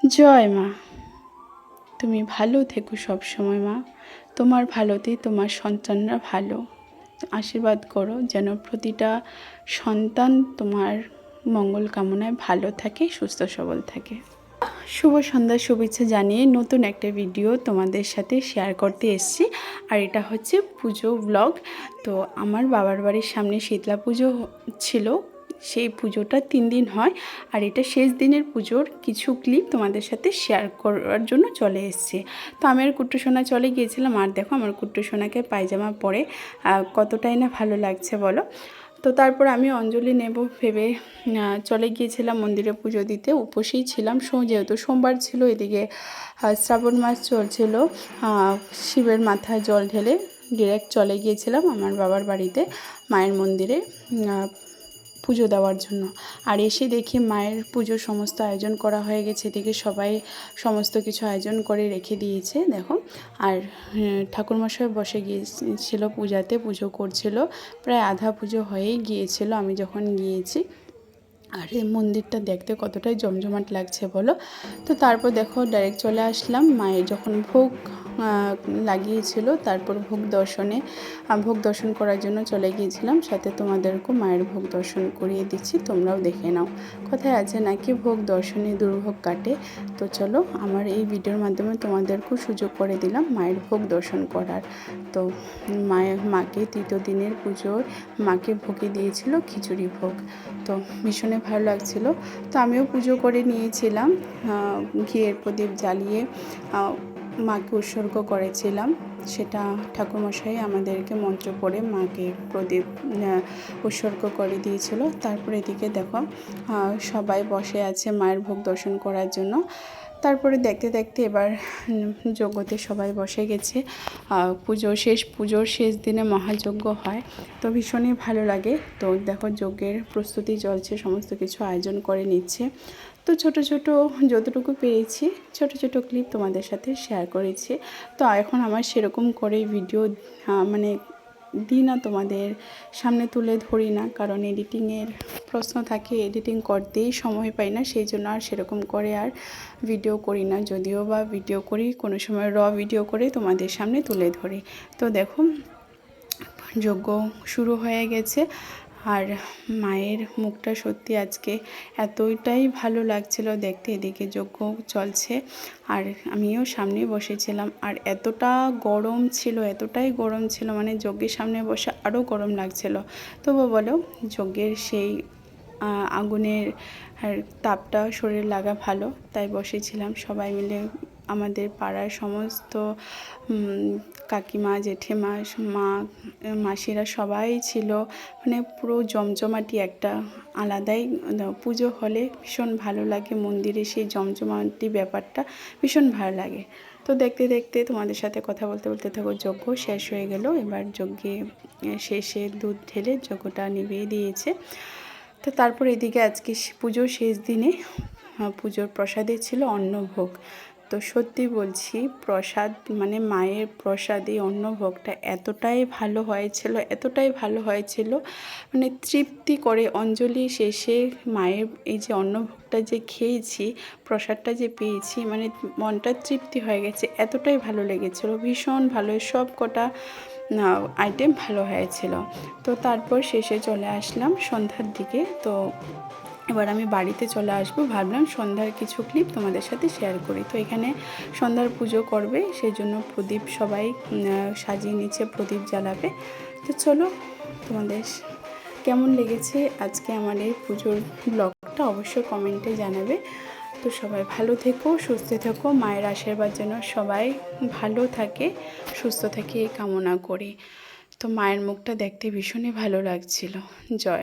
জয় মা, তুমি ভালো থেকো সব সময় মা। তোমার ভালোতেই তোমার সন্তানরা ভালো। আশীর্বাদ করো যেন প্রতিটা সন্তান তোমার মঙ্গল কামনায় ভালো থাকে, সুস্থ সবল থাকে। শুভ সন্ধ্যার শুভেচ্ছা জানিয়ে নতুন একটা ভিডিও তোমাদের সাথে শেয়ার করতে এসেছি। আর এটা হচ্ছে পুজো ব্লগ। তো আমার বাবার বাড়ির সামনে শীতলা পুজো ছিল, সেই পুজোটা 3 দিন হয়। আর এটা শেষ দিনের পুজোর কিছু ক্লিপ তোমাদের সাথে শেয়ার করার জন্য চলে এসেছি। তো আমি আর কুট্টু সোনা চলে গিয়েছিলাম। আর দেখো আমার কুট্টু সোনাকে পায়জামা পরে কতটাই না ভালো লাগছে বলো। তো তারপর আমি অঞ্জলি নেব ভেবে চলে গিয়েছিলাম মন্দিরে পুজো দিতে। উপসেই ছিলাম, যেহেতু সোমবার ছিল, এদিকে শ্রাবণ মাস চলছিল। শিবের মাথায় জল ঢেলে ডিরেক্ট চলে গিয়েছিলাম আমার বাবার বাড়িতে মায়ের মন্দিরে পুজো দেওয়ার জন্য। আর এসে দেখি মায়ের পুজোর সমস্ত আয়োজন করা হয়ে গেছে। এদিকে সবাই সমস্ত কিছু আয়োজন করে রেখে দিয়েছে দেখো। আর ঠাকুরমশাই বসে গিয়েছিল পূজাতে, পুজো করছিল। প্রায় আধা পুজো হয়েই গিয়েছিল আমি যখন গিয়েছি। আর এই মন্দিরটা দেখতে কতটাই জমজমাট লাগছে বলো। তো তারপর দেখো ডাইরেক্ট চলে আসলাম মায়ের যখন ভোগ লাগিয়েছিল, তারপর ভোগ দর্শন করার জন্য চলে গিয়েছিলাম। সাথে তোমাদেরকেও মায়ের ভোগ দর্শন করিয়ে দিচ্ছি, তোমরাও দেখে নাও। কথায় আছে নাকি ভোগ দর্শনে দুর্ভোগ কাটে। তো চলো আমার এই ভিডিওর মাধ্যমে তোমাদেরকেও সুযোগ করে দিলাম মায়ের ভোগ দর্শন করার। তো মাকে তৃতীয় দিনের পুজোয় মাকে ভোগে দিয়েছিল খিচুড়ি ভোগ। তো ভীষণই ভালো লাগছিল। তো আমিও পুজো করে নিয়েছিলাম, ঘিয়ের প্রদীপ জ্বালিয়ে মাকে উৎসর্গ করেছিলাম। সেটা ঠাকুরমশাই আমাদেরকে মন্ত্র পড়ে মাকে প্রদীপ উৎসর্গ করে দিয়েছিল। তারপরে এদিকে দেখো সবাই বসে আছে মায়ের ভোগ দর্শন করার জন্য। তারপরে দেখতে দেখতে এবার যজ্ঞতে সবাই বসে গেছে। পুজোর শেষ দিনে মহাযজ্ঞ হয়, তো ভীষণই ভালো লাগে। তো দেখো যজ্ঞের প্রস্তুতি চলছে, সমস্ত কিছু আয়োজন করে নিচ্ছে। তো ছোট ছোট যতটুকু পেরেছি ছোট ছোট ক্লিপ তোমাদের সাথে শেয়ার করেছি। তো এখন আমার সেরকম করে ভিডিও মানে দিই না, তোমাদের সামনে তুলে ধরি না, কারণ এডিটিংয়ের প্রশ্ন থাকে, এডিটিং করতেই সময় পাই না, সেই জন্য আর সেরকম করে আর ভিডিও করি না। যদিও বা ভিডিও করি কোনো সময় ভিডিও করে তোমাদের সামনে তুলে ধরি। তো দেখো যজ্ঞ শুরু হয়ে গেছে। আর মায়ের মুখটা সত্যি আজকে এতটাই ভালো লাগছিল দেখতে। এদিকে যজ্ঞ চলছে আর আমিও সামনে বসেছিলাম। আর এতটাই গরম ছিল, মানে যজ্ঞের সামনে বসে আরও গরম লাগছিল। তবু বলো যজ্ঞের সেই আগুনের তাপটা শরীরে লাগা ভালো, তাই বসেছিলাম। সবাই মিলে আমাদের পাড়ার সমস্ত কাকিমা, জেঠিমা, মাসিরা সবাই ছিল। মানে পুরো জমজমাটি একটা আলাদাই পুজো হলে ভীষণ ভালো লাগে। মন্দিরে সেই জমজমাটি ব্যাপারটা ভীষণ ভালো লাগে। তো দেখতে দেখতে তোমাদের সাথে কথা বলতে বলতে থাকো যজ্ঞ শেষ হয়ে গেল। এবার যজ্ঞে শেষে দুধ ঢেলে যজ্ঞটা নিভিয়ে দিয়েছে। তো তারপর এদিকে আজকে পুজোর শেষ দিনে পুজোর প্রসাদে ছিল অন্নভোগ। তো সত্যি বলছি প্রসাদ মানে মায়ের প্রসাদ, এই অন্নভোগটা এতটাই ভালো হয়েছিল মানে তৃপ্তি করে। অঞ্জলি শেষে মায়ের এই যে অন্নভোগটা যে খেয়েছি, প্রসাদটা যে পেয়েছি, মানে মনটা তৃপ্তি হয়ে গেছে, এতটাই ভালো লেগেছিল, ভীষণ ভালো। সব কটা আইটেম ভালো হয়েছিল। তো তারপর শেষে চলে আসলাম সন্ধ্যার দিকে। তো এবার আমি বাড়িতে চলে আসবো, ভাবলাম সন্ধ্যার কিছু ক্লিপ তোমাদের সাথে শেয়ার করি। তো এখানে সন্ধ্যার পুজো করবে, সেই জন্য প্রদীপ সবাই সাজিয়ে নিচ্ছে, প্রদীপ জ্বালাবে। তো চলো তোমাদের কেমন লেগেছে আজকে আমার এই পুজোর ব্লগটা অবশ্যই কমেন্টে জানাবে। তো সবাই ভালো থেকো, সুস্থ থেকো, মায়ের আশীর্বাদ যেন সবাই ভালো থাকে, সুস্থ থাকে এই কামনা করি। তো মায়ের মুখটা দেখতে ভীষণই ভালো লাগছিল। জয় মা।